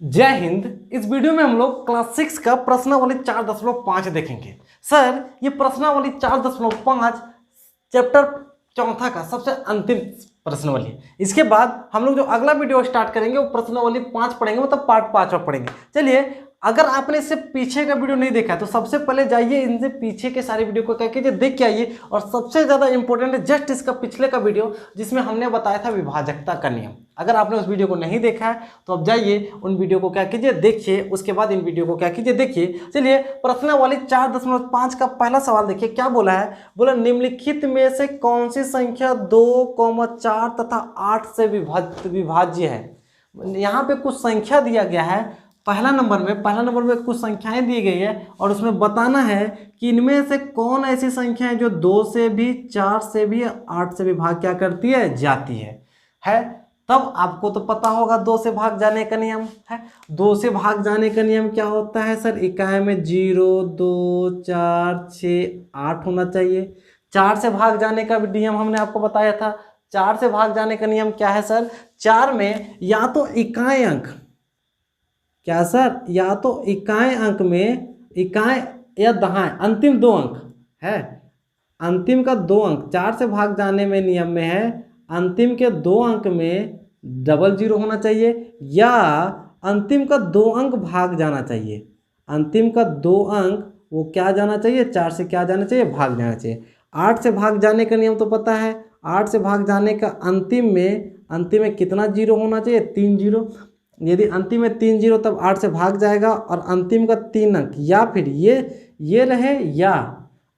जय हिंद। इस वीडियो में हम लोग क्लास 6 का प्रश्नावली 4.5 देखेंगे। सर ये प्रश्नावली 4.5 चैप्टर चौथा का सबसे अंतिम प्रश्नावली है। इसके बाद हम लोग जो अगला वीडियो स्टार्ट करेंगे वो प्रश्नावली 5 पढ़ेंगे, मतलब पार्ट 5 में पढ़ेंगे। चलिए, अगर आपने इससे पीछे का वीडियो नहीं देखा है तो सबसे पहले जाइए इनसे पीछे के सारे वीडियो को क्या कीजिए, देख के आइए। और सबसे ज़्यादा इंपॉर्टेंट है जस्ट इसका पिछले का वीडियो जिसमें हमने बताया था विभाजकता का नियम। अगर आपने उस वीडियो को नहीं देखा है तो अब जाइए उन वीडियो को क्या कीजिए, देखिए। उसके बाद इन वीडियो को क्या कीजिए, देखिए। चलिए, प्रश्नावली 4.5 का पहला सवाल देखिए क्या बोला है। बोला निम्नलिखित में से कौन सी संख्या 2, 4 तथा 8 से विभाज्य है। यहाँ पे कुछ संख्या दिया गया है। पहला नंबर में कुछ संख्याएं दी गई है और उसमें बताना है कि इनमें से कौन ऐसी संख्या है जो 2 से भी, 4 से भी, 8 से भी भाग क्या करती है, जाती है। तब आपको तो पता होगा 2 से भाग जाने का नियम है। 2 से भाग जाने का नियम क्या होता है सर? इकाई में 0, 2, 4, 6, 8 होना चाहिए। 4 से भाग जाने का भी नियम हमने आपको बताया था। 4 से भाग जाने का नियम क्या है सर? 4 में या तो इकाई अंक, क्या सर, या तो इकाई अंक में इकाई या दहाई अंतिम 2 अंक है। अंतिम का 2 अंक 4 से भाग जाने में नियम में है, अंतिम के 2 अंक में 00 होना चाहिए या अंतिम का 2 अंक भाग जाना चाहिए। अंतिम का 2 अंक वो क्या जाना चाहिए, 4 से क्या जाना चाहिए, भाग जाना चाहिए। 8 से भाग जाने का नियम तो पता है। 8 से भाग जाने का अंतिम में कितना 0 होना चाहिए, 3 0। यदि अंतिम में 3 0 तब 8 से भाग जाएगा। और अंतिम का 3 अंक या फिर ये रहे, या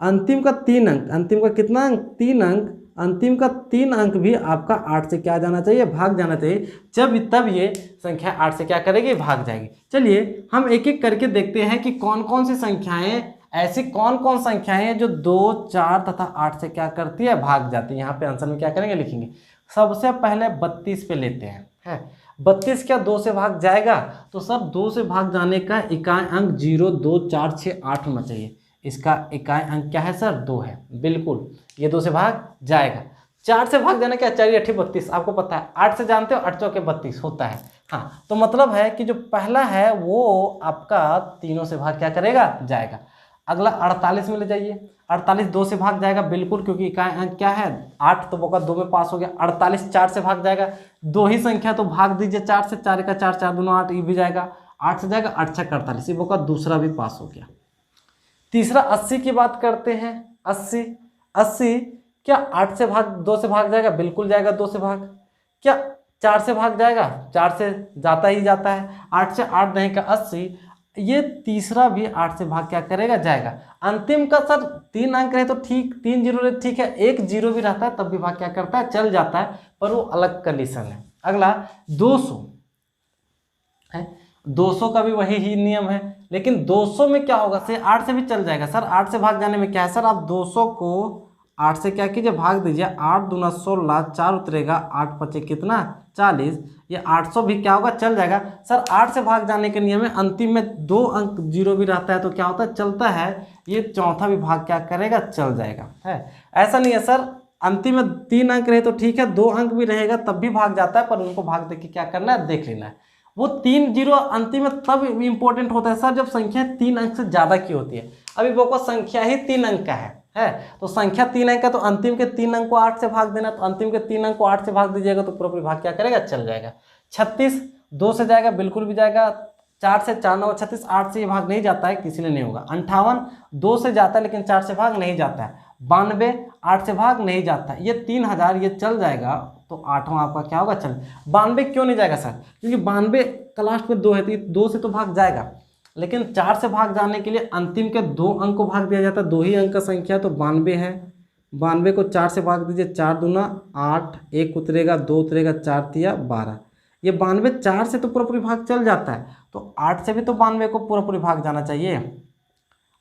अंतिम का 3 अंक, अंतिम का कितना अंक, 3 अंक, अंतिम का 3 अंक भी आपका 8 से क्या जाना चाहिए, भाग जाना चाहिए। तब ये संख्या 8 से क्या करेगी, भाग जाएगी। चलिए हम एक एक करके देखते हैं कि कौन कौन सी संख्याएं, ऐसी कौन कौन संख्याएं हैं जो 2, 4 तथा 8 से क्या करती है, भाग जाती है। यहाँ पे आंसर में क्या करेंगे, लिखेंगे। सबसे पहले 32 पे लेते हैं। 32 क्या 2 से भाग जाएगा? तो सब 2 से भाग जाने का इकाई अंक 0, 2, 4, 6, 8 होना चाहिए। इसका इकाई अंक क्या है सर, 2 है। बिल्कुल ये 2 से भाग जाएगा। 4 से भाग जाना क्या, 4 8 32 आपको पता है। 8 से जानते हो, 8 चौके 32 होता है। हाँ, तो मतलब है कि जो पहला है वो आपका तीनों से भाग क्या करेगा, जाएगा। अगला 48 में ले जाइए। 48 2 से भाग जाएगा बिल्कुल, क्योंकि इकाई अंक क्या है, 8, तो बोका 2 में पास हो गया। 48 4 से भाग जाएगा। 2 ही संख्या तो भाग दीजिए 4 से, 4 का 4, 4 दूना 8, ये भी जाएगा। 8 से जाएगा, 8 6 48, ये बोका दूसरा भी पास हो गया। तीसरा 80 की बात करते हैं। 80 क्या 8 से भाग 2 से भाग जाएगा, बिल्कुल जाएगा 2 से भाग। क्या 4 से भाग जाएगा, 4 से जाता ही जाता है। 8 से 8 नहीं का 80, ये तीसरा भी 8 से भाग क्या करेगा, जाएगा। अंतिम का सर 3 अंक रहे तो ठीक, 3 0 रहे ठीक है, 1 0 भी रहता है तब भी भाग क्या करता है, चल जाता है, पर वो अलग कंडीशन है। अगला 200 है। 200 का भी वही ही नियम है, लेकिन 200 में क्या होगा से 8 से भी चल जाएगा सर। 8 से भाग जाने में क्या है सर, आप 200 को 8 से क्या कीजिए, भाग दीजिए। 8 दूना 16, 4 उतरेगा, 8 पचे कितना 40, ये 800 भी क्या होगा, चल जाएगा सर। 8 से भाग जाने के नियम में अंतिम में 2 अंक 0 भी रहता है तो क्या होता है, चलता है। ये चौथा भी भाग क्या करेगा, चल जाएगा। है ऐसा नहीं है सर, अंतिम में 3 अंक रहे तो ठीक है, 2 अंक भी रहेगा तब भी भाग जाता है, पर उनको भाग देख के क्या करना है, देख लेना है। वो 3 0 अंतिम में तब इंपॉर्टेंट होता है सर जब संख्या 3 अंक से ज्यादा की होती है। अभी वो संख्या ही 3 अंक का है तो संख्या 3 अंक का, तो अंतिम के 3 अंक को 8 से भाग देना, तो अंतिम के 3 अंक को 8 से भाग दीजिएगा तो पूरा भाग क्या करेगा, चल जाएगा। 36 2 से जाएगा, बिल्कुल भी जाएगा। 4 से 4 9 36, 8 से ये भाग नहीं जाता है, किसी ने नहीं होगा। 58 2 से जाता है लेकिन 4 से भाग नहीं जाता है। 92 8 से भाग नहीं जाता है। ये 3000 ये चल जाएगा, तो 8वां आपका क्या होगा, चल। 92 क्यों नहीं जाएगा सर, क्योंकि 92 का लास्ट में 2 है तो 2 से तो भाग जाएगा, लेकिन 4 से भाग जाने के लिए अंतिम के 2 अंक को भाग दिया जाता है। 2 ही अंक का संख्या तो 92 है। 92 को 4 से भाग दीजिए, 4 दूना 8, 1 उतरेगा, 2 उतरेगा, 4 तिया 12। ये 92 4 से तो पूरा भाग चल जाता है, तो 8 से भी तो 92 को पूरा भाग जाना चाहिए।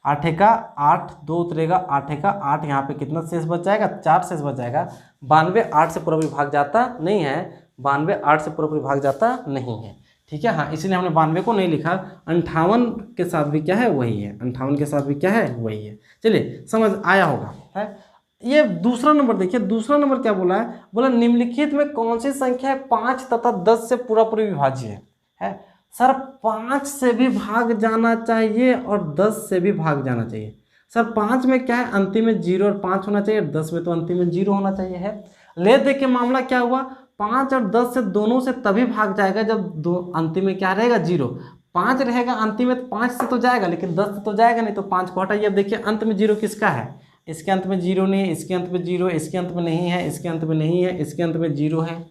8 का 8, 2 उतरेगा, 8 का 8, यहाँ पे कितना शेष बच जाएगा, 4 शेष बच जाएगा। 92 8 से पूरा भाग जाता नहीं है। 92 8 से पूरा भाग जाता नहीं है, ठीक है। हाँ, इसीलिए हमने 92 को नहीं लिखा। 58 के साथ भी क्या है, वही है। 58 के साथ भी क्या है, वही है। चलिए, समझ आया होगा। है ये दूसरा नंबर देखिए। दूसरा नंबर क्या बोला है, बोला निम्नलिखित में कौन सी संख्या 5 तथा 10 से पूरा विभाज्य है। सर 5 से भी भाग जाना चाहिए और 10 से भी भाग जाना चाहिए। सर 5 में क्या है, अंतिम में 0 और 5 होना चाहिए, 10 में तो अंतिम में 0 होना चाहिए है। ले देखिए मामला क्या हुआ, 5 और 10 से दोनों से तभी भाग जाएगा जब दो अंतिम में क्या रहेगा, 0। 5 रहेगा अंतिम में, तो 5 से तो जाएगा लेकिन 10 से तो जाएगा नहीं, तो 5 को हटाइए। अब देखिए अंत में 0 किसका है, इसके अंत में 0 नहीं है, इसके अंत में 0, इसके अंत में नहीं है, इसके अंत में नहीं है, इसके अंत में 0 है,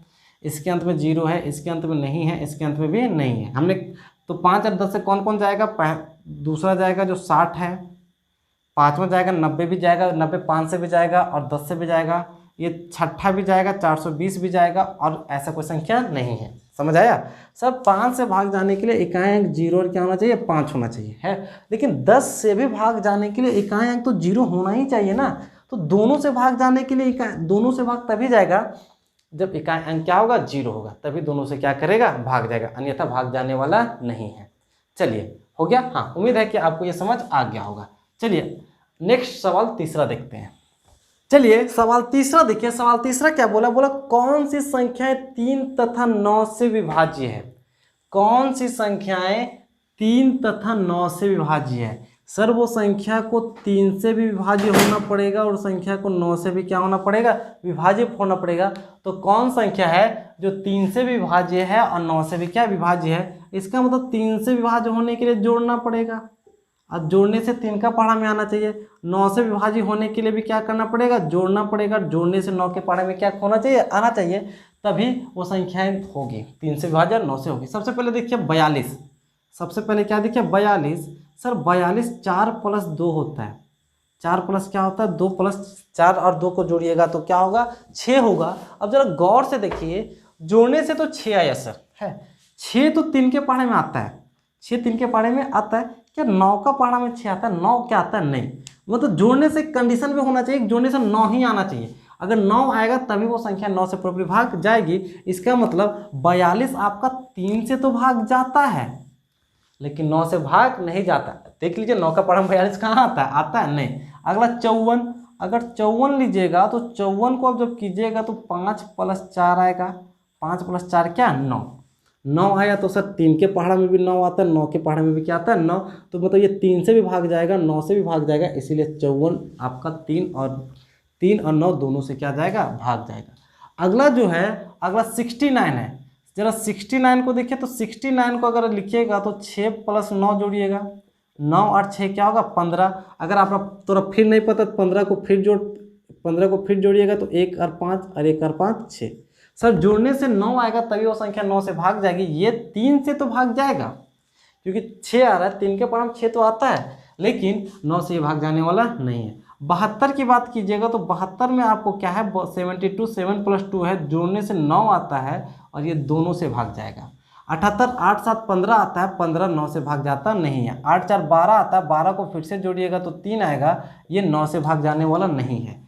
इसके अंत में 0 है, इसके अंत में नहीं है, इसके अंत में भी नहीं है। हमने तो 5 और 10 से कौन कौन जाएगा, दूसरा जाएगा जो 60 है, 5 में जाएगा, 90 भी जाएगा, 90 5 से भी जाएगा और 10 से भी जाएगा, ये छठा भी जाएगा, 420 भी जाएगा, और ऐसा कोई संख्या नहीं है। समझ आया। सब 5 से भाग जाने के लिए इकाई अंक 0 और क्या होना चाहिए, 5 होना चाहिए है। लेकिन 10 से भी भाग जाने के लिए इकाई अंक तो 0 होना ही चाहिए ना। तो दोनों से भाग जाने के लिए दोनों से भाग तभी जाएगा जब इकाई अंक क्या होगा, 0 होगा, तभी दोनों से क्या करेगा, भाग जाएगा, अन्यथा भाग जाने वाला नहीं है। चलिए हो गया। हाँ, उम्मीद है कि आपको ये समझ आ गया होगा। चलिए नेक्स्ट सवाल तीसरा देखते हैं। चलिए सवाल तीसरा देखिए। सवाल तीसरा क्या बोला, बोला कौन सी संख्याएं 3 तथा 9 से विभाज्य है। कौन सी संख्याएं 3 तथा 9 से विभाज्य है। सर वो संख्या को 3 से भी विभाज्य होना पड़ेगा और संख्या को 9 से भी क्या होना पड़ेगा, विभाज्य होना पड़ेगा। तो कौन संख्या है जो 3 से भी विभाज्य है और 9 से भी क्या विभाज्य है। इसका मतलब 3 से विभाज्य होने के लिए जोड़ना पड़ेगा, और जोड़ने से 3 का पहाड़ा में आना चाहिए। 9 से विभाज्य होने के लिए भी क्या करना पड़ेगा, जोड़ना पड़ेगा। जोड़ने से 9 के पहाड़े में क्या होना चाहिए, आना चाहिए, तभी वो संख्याएं होगी। 3 से विभाज्य 9 से होगी। सबसे पहले देखिए 42। सबसे पहले क्या देखिए 42। सर 42 4 + 2 होता है। 4 प्लस क्या होता है, 2 + 4 और 2 को जोड़िएगा तो क्या होगा, 6 होगा। अब जरा गौर से देखिए, जोड़ने से तो 6 आया सर है। 6 तो 3 के पहाड़े में आता है, 6 3 के पहाड़े में आता है। क्या 9 का पहाड़ा में 6 आता है, 9 क्या आता है, नहीं। मतलब जोड़ने से कंडीशन भी होना चाहिए, जोड़ने से 9 ही आना चाहिए। अगर 9 आएगा तभी वो संख्या 9 से पूरी भाग जाएगी। इसका मतलब 42 आपका 3 से तो भाग जाता है लेकिन 9 से भाग नहीं जाता। देख लीजिए 9 का पहाड़ा में 42 कहाँ आता है, आता है नहीं। अगला 54। अगर 54 लीजिएगा तो 54 को अब जब कीजिएगा तो 5 + 4 आएगा। 5 + 4 क्या, 9। 9 आया तो सर 3 के पहाड़ा में भी 9 आता है, 9 के पहाड़ा में भी क्या आता है, 9। तो मतलब ये 3 से भी भाग जाएगा, 9 से भी भाग जाएगा, इसीलिए 54 आपका 3 और 9 दोनों से क्या जाएगा, भाग जाएगा। अगला जो है, अगला 69 है। जरा 69 को देखिए तो 69 को अगर लिखिएगा तो 6 + 9 जोड़िएगा, 9 और 6 क्या होगा, 15। अगर आप थोड़ा फिर नहीं पता तो 15 को फिर जोड़िएगा तो 1 और 5 और 1 और 5 6। सर जोड़ने से 9 आएगा तभी वो संख्या 9 से भाग जाएगी। ये 3 से तो भाग जाएगा क्योंकि 6 आ रहा है, 3 के पहाड़े में 6 तो आता है, लेकिन 9 से ये भाग जाने वाला नहीं है। 72 की बात कीजिएगा तो 72 में आपको क्या है, 72 7 + 2 है, जोड़ने से 9 आता है और ये दोनों से भाग जाएगा। 78 8 7 15 आता है, 15 9 से भाग जाता नहीं है। 8 4 12 आता है, 12 को फिर से जोड़िएगा तो 3 आएगा, ये 9 से भाग जाने वाला नहीं है।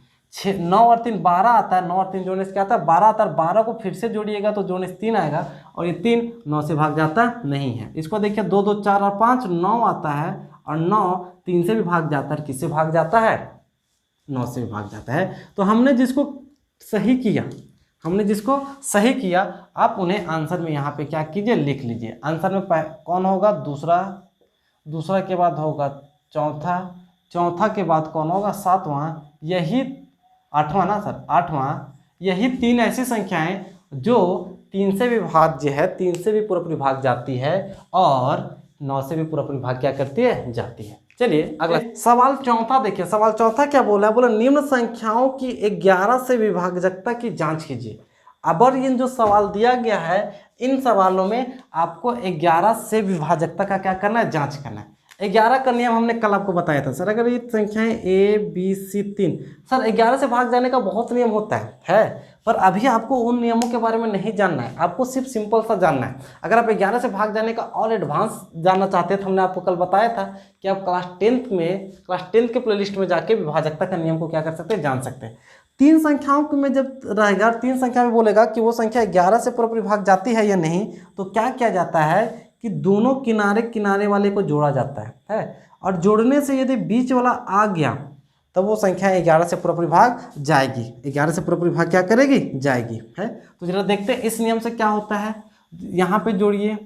9 और 3 12 आता है, 9 और 3 जोड़ने से क्या आता है, 12 आता है। 12 को फिर से जोड़िएगा तो जोड़ने से 3 आएगा और ये 3 9 से भाग जाता नहीं है। इसको देखिए 2 2 4 और 5 9 आता है और 9 3 से भी भाग जाता है, किससे भाग जाता है, 9 से भी भाग जाता है। तो हमने जिसको सही किया आप उन्हें आंसर में यहाँ पे क्या कीजिए, लिख लीजिए। आंसर में कौन होगा, दूसरा के बाद होगा चौथा के बाद कौन होगा, 7वां, यही 8वां ना सर, 8वां। यही 3 ऐसी संख्याएं जो 3 से भी भाज्य है, 3 से भी पूरा भाग जाती है और 9 से भी पूरा भाग क्या करती है, जाती है। चलिए अगला सवाल चौथा देखिए। सवाल चौथा क्या बोला है, बोला निम्न संख्याओं की 11 से विभाजकता की जांच कीजिए। अब और ये जो सवाल दिया गया है, इन सवालों में आपको 11 से विभाजकता का क्या करना है, जांच करना है। 11 का नियम हमने कल आपको बताया था सर। अगर ये संख्याएं A B C 3, सर 11 से भाग जाने का बहुत नियम होता है, पर अभी आपको उन नियमों के बारे में नहीं जानना है, आपको सिर्फ सिंपल सा जानना है। अगर आप 11 से भाग जाने का और एडवांस जानना चाहते हैं तो हमने आपको कल बताया था कि आप क्लास 10 के प्लेलिस्ट में जाके विभाजकता का नियम को क्या कर सकते हैं, जान सकते हैं। 3 संख्याओं में जब रहेगा, 3 संख्या में बोलेगा कि वो संख्या 11 से पूरा भाग जाती है या नहीं, तो क्या किया जाता है कि दोनों किनारे वाले को जोड़ा जाता है और जोड़ने से यदि बीच वाला आ गया तब वो संख्या 11 से पूरा भाग जाएगी। 11 से पूरा भाग क्या करेगी, जाएगी है। तो जरा देखते हैं इस नियम से क्या होता है। यहाँ पे जोड़िए,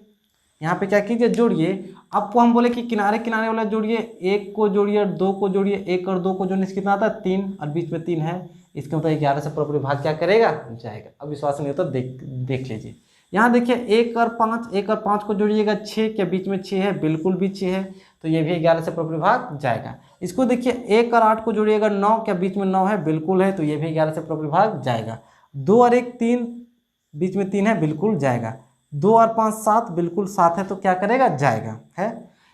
यहाँ पे क्या कीजिए, जोड़िए। आपको हम बोले कि किनारे किनारे वाला जोड़िए, 1 को जोड़िए और 2 को जोड़िए, 1 और 2 को जोड़ने से कितना आता है 3, और बीच में 3 है, इसका मतलब 11 से पूरा भाग क्या करेगा, जाएगा। अब विश्वास नहीं होता देख लीजिए। यहाँ देखिए 1 और 5 को जोड़िएगा 6, क्या बीच में 6 है, बिल्कुल भी 6 है, तो ये भी 11 से पूरा भाग जाएगा। इसको देखिए 1 और 8 को जोड़िएगा 9, क्या बीच में 9 है, बिल्कुल है, तो ये भी 11 से पूरा भाग जाएगा। 2 और 1 3, बीच में 3 है, बिल्कुल जाएगा। 2 और 5 7, बिल्कुल 7 है, तो क्या करेगा, जाएगा। है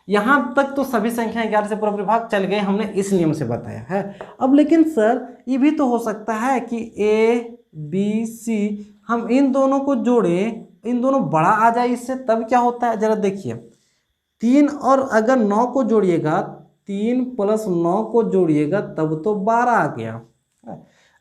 यहाँ तक तो सभी संख्याएं 11 से पूरा भाग चल गए, हमने इस नियम से बताया है। अब लेकिन सर ये भी तो हो सकता है कि A B C हम इन दोनों को जोड़ें, इन दोनों बड़ा आ जाए इससे, तब क्या होता है, जरा देखिए। 3 और अगर 9 को जोड़िएगा, 3 + 9 को जोड़िएगा तब तो 12 आ गया,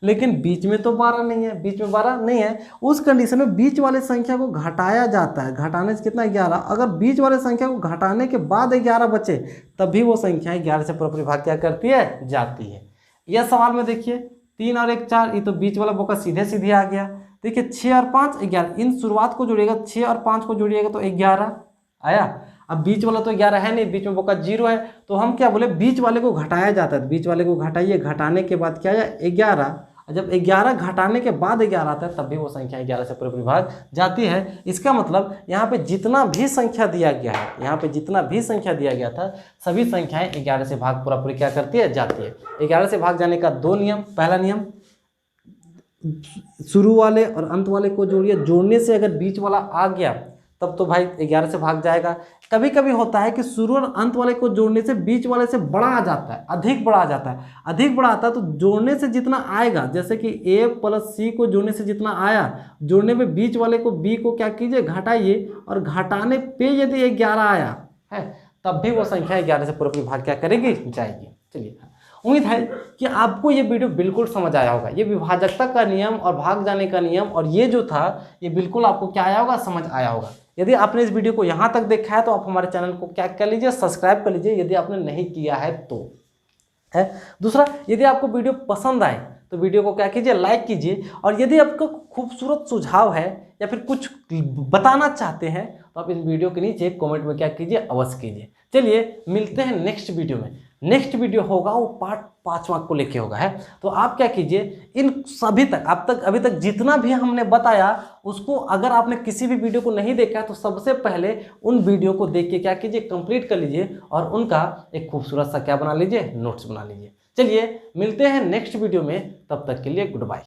लेकिन बीच में तो 12 नहीं है, बीच में 12 नहीं है। उस कंडीशन में बीच वाले संख्या को घटाया जाता है, घटाने से कितना 11। अगर बीच वाले संख्या को घटाने के बाद 11 बचे, तब भी वो संख्या 11 से पूरा भाग क्या करती है, जाती है। यह सवाल में देखिए 3 और 1 4, ये तो बीच वाला मौका सीधे सीधे आ गया। देखिए 6 और 5 11, इन शुरुआत को जोड़िएगा, 6 और 5 को जोड़िएगा तो 11 आया। अब बीच वाला तो 11 है नहीं, बीच में मौका 0 है, तो हम क्या बोले, बीच वाले को घटाया जाता है, बीच वाले को घटाइए, घटाने के बाद क्या है 11। जब 11 घटाने के बाद 11 आता है, तब भी वो संख्या 11 से पूरा भाग जाती है। इसका मतलब यहाँ पे जितना भी संख्या दिया गया है, यहाँ पे जितना भी संख्या दिया गया था, सभी संख्याएं 11 से भाग पूरा क्या करती है, जाती है। 11 से भाग जाने का 2 नियम। पहला नियम, शुरू वाले और अंत वाले को जोड़िए, जोड़ने से अगर बीच वाला आ गया तब तो भाई 11 से भाग जाएगा। कभी कभी होता है कि शुरू और अंत वाले को जोड़ने से बीच वाले से बड़ा आ जाता है, अधिक बड़ा आ जाता है, अधिक बड़ा आता है, तो जोड़ने से जितना आएगा, जैसे कि A + C को जोड़ने से जितना आया, जोड़ने में बीच वाले को B को क्या कीजिए, घटाइए, और घटाने पे यदि 11 आया है, तब भी वो संख्या 11 से पूरा भाग क्या करेगी, जाएगी। चलिए, उम्मीद है कि आपको ये वीडियो बिल्कुल समझ आया होगा। ये विभाजकता का नियम और भाग जाने का नियम, और ये जो था, ये बिल्कुल आपको क्या आया होगा, समझ आया होगा। यदि आपने इस वीडियो को यहाँ तक देखा है तो आप हमारे चैनल को क्या कर लीजिए, सब्सक्राइब कर लीजिए, यदि आपने नहीं किया है तो। है दूसरा, यदि आपको वीडियो पसंद आए तो वीडियो को क्या कीजिए, लाइक कीजिए, और यदि आपको खूबसूरत सुझाव है या फिर कुछ बताना चाहते हैं तो आप इस वीडियो के नीचे कमेंट में क्या कीजिए, अवश्य कीजिए। चलिए, मिलते हैं नेक्स्ट वीडियो में। नेक्स्ट वीडियो होगा वो पार्ट 5वां को लेके होगा। है तो आप क्या कीजिए, इन सभी तक अभी तक जितना भी हमने बताया उसको, अगर आपने किसी भी वीडियो को नहीं देखा है तो सबसे पहले उन वीडियो को देख के क्या कीजिए, कंप्लीट कर लीजिए, और उनका एक खूबसूरत सा क्या बना लीजिए, नोट्स बना लीजिए। चलिए, मिलते हैं नेक्स्ट वीडियो में, तब तक के लिए गुड बाय।